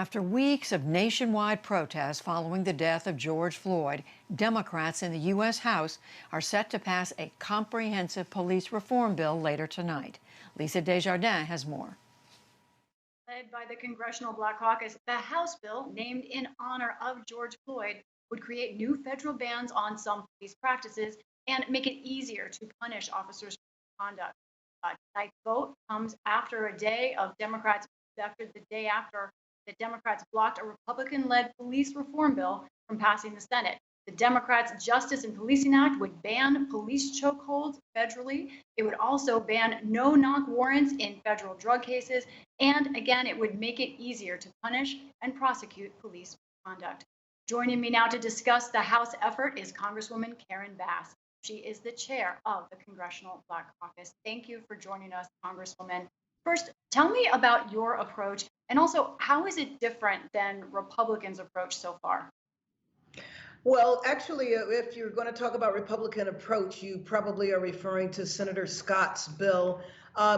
After weeks of nationwide protests following the death of George Floyd, Democrats in the U.S. House are set to pass a comprehensive police reform bill later tonight. Lisa Desjardins has more. Led by the Congressional Black Caucus, the House bill, named in honor of George Floyd, would create new federal bans on some police practices and make it easier to punish officers for conduct. Tonight's vote comes after a day of Democrats, after the day after the Democrats blocked a Republican-led police reform bill from passing the Senate. The Democrats' Justice and Policing Act would ban police chokeholds federally. It would also ban no-knock warrants in federal drug cases. And again, it would make it easier to punish and prosecute police conduct. Joining me now to discuss the House effort is Congresswoman Karen Bass. She is the chair of the Congressional Black Caucus. Thank you for joining us, Congresswoman. First, tell me about your approach, and also how is it different than Republicans' approach so far? Well, actually, if you're going to talk about Republican approach, you probably are referring to Senator Scott's bill.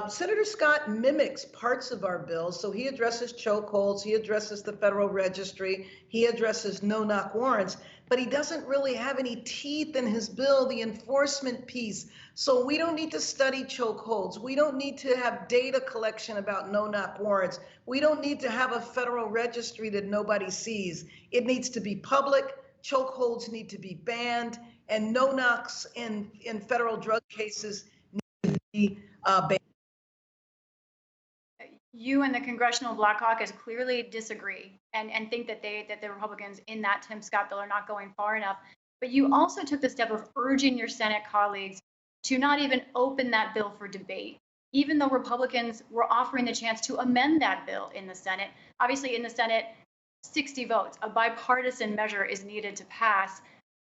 Senator Scott mimics parts of our bill. So he addresses chokeholds, he addresses the federal registry, he addresses no-knock warrants, but he doesn't really have any teeth in his bill, the enforcement piece. So we don't need to study chokeholds. We don't need to have data collection about no-knock warrants. We don't need to have a federal registry that nobody sees. It needs to be public. Chokeholds need to be banned, and no-knocks in federal drug cases need to be banned. You and the Congressional Black Caucus clearly disagree and think that the Republicans in that Tim Scott bill are not going far enough. But you also took the step of urging your Senate colleagues to not even open that bill for debate, even though Republicans were offering the chance to amend that bill in the Senate. Obviously, in the Senate, 60 votes, a bipartisan measure is needed to pass.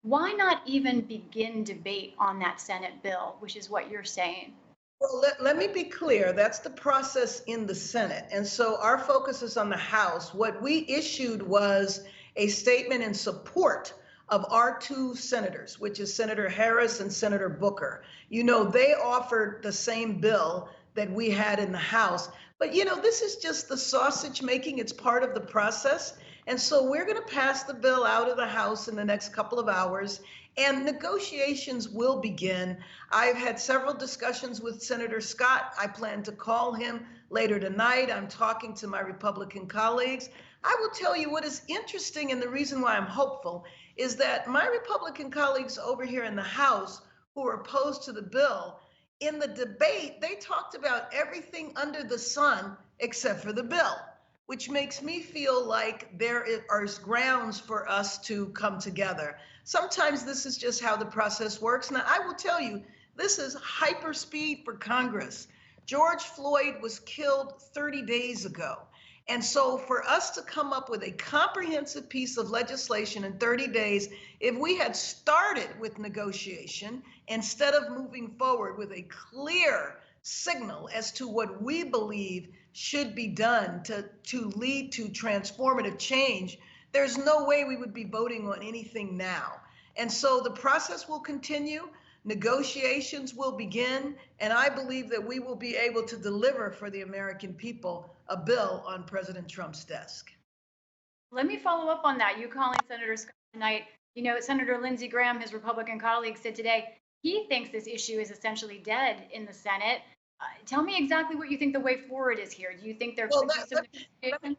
Why not even begin debate on that Senate bill, which is what you're saying? Well, let me be clear. That's the process in the Senate. And so our focus is on the House. What we issued was a statement in support of our two senators, which is Senator Harris and Senator Booker. You know, they offered the same bill that we had in the House. But, you know, this is just the sausage making. It's part of the process. And so we're going to pass the bill out of the House in the next couple of hours, and negotiations will begin. I've had several discussions with Senator Scott. I plan to call him later tonight. I'm talking to my Republican colleagues. I will tell you what is interesting, and the reason why I'm hopeful is that my Republican colleagues over here in the House who are opposed to the bill, in the debate, they talked about everything under the sun except for the bill, which makes me feel like there are grounds for us to come together. Sometimes this is just how the process works. Now, I will tell you, this is hyperspeed for Congress. George Floyd was killed 30 days ago. And so for us to come up with a comprehensive piece of legislation in 30 days, if we had started with negotiation instead of moving forward with a clear signal as to what we believe should be done to lead to transformative change, there's no way we would be voting on anything now. And so the process will continue, negotiations will begin, and I believe that we will be able to deliver for the American people a bill on President Trump's desk. Let me follow up on that. You calling Senator Scott tonight. You know, Senator Lindsey Graham, his Republican colleague, said today he thinks this issue is essentially dead in the Senate. Tell me exactly what you think the way forward is here. Do you think there could be some negotiation?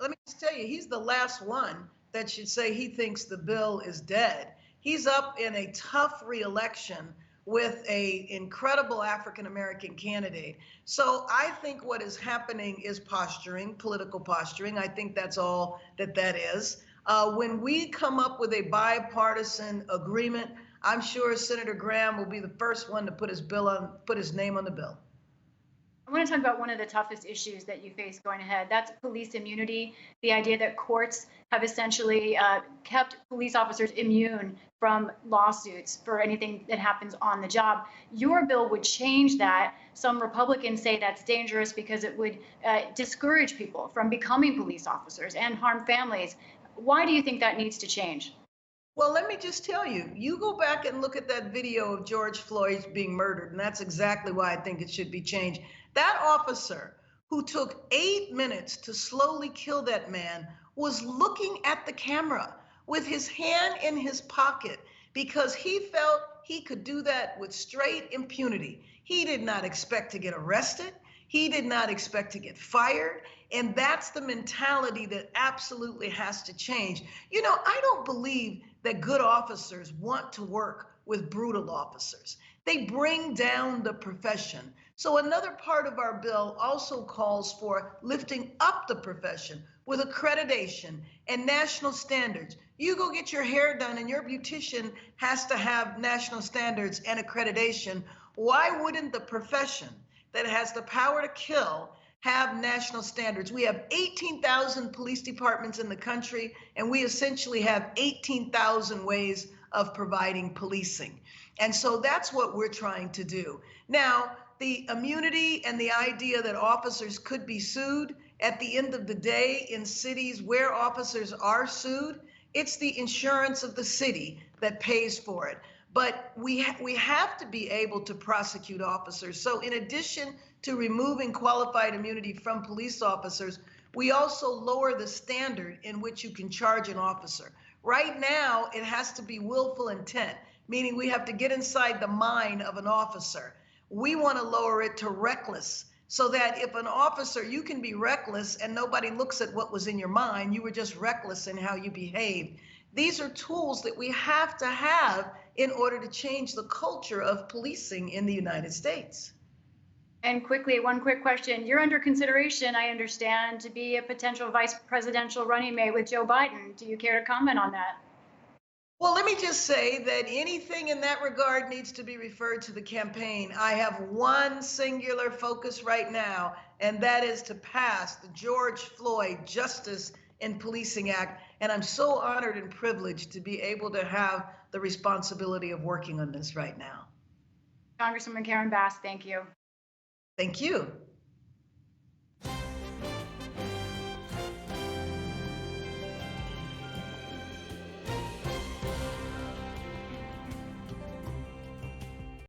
Let me just tell you, he's the last one that should say he thinks the bill is dead. He's up in a tough reelection with an incredible African-American candidate. So I think what is happening is posturing, political posturing. I think that's all that is. When we come up with a bipartisan agreement, I'm sure Senator Graham will be the first one to put his name on the bill. I want to talk about one of the toughest issues that you face going ahead. That's police immunity, the idea that courts have essentially kept police officers immune from lawsuits for anything that happens on the job. Your bill would change that. Some Republicans say that's dangerous because it would discourage people from becoming police officers and harm families. Why do you think that needs to change? Well, let me just tell you, you go back and look at that video of George Floyd being murdered, and that's exactly why I think it should be changed. That officer who took 8 minutes to slowly kill that man, was looking at the camera with his hand in his pocket because he felt he could do that with straight impunity. He did not expect to get arrested. He did not expect to get fired. And that's the mentality that absolutely has to change. You know, I don't believe that good officers want to work with brutal officers. They bring down the profession. So another part of our bill also calls for lifting up the profession with accreditation and national standards. You go get your hair done and your beautician has to have national standards and accreditation. Why wouldn't the profession that has the power to kill have national standards? We have 18,000 police departments in the country, and we essentially have 18,000 ways of providing policing. And so that's what we're trying to do. Now, the immunity and the idea that officers could be sued, at the end of the day, in cities where officers are sued, it's the insurance of the city that pays for it. But we have to be able to prosecute officers. So in addition to removing qualified immunity from police officers, we also lower the standard in which you can charge an officer. Right now, it has to be willful intent, meaning we have to get inside the mind of an officer. We want to lower it to reckless, so that if an officer, you can be reckless and nobody looks at what was in your mind, you were just reckless in how you behaved. These are tools that we have to have in order to change the culture of policing in the United States. And quickly, one quick question. You're under consideration, I understand, to be a potential vice presidential running mate with Joe Biden. Do you care to comment on that? Well, let me just say that anything in that regard needs to be referred to the campaign. I have one singular focus right now, and that is to pass the George Floyd Justice in Policing Act. And I'm so honored and privileged to be able to have the responsibility of working on this right now. Congresswoman Karen Bass, thank you. Thank you.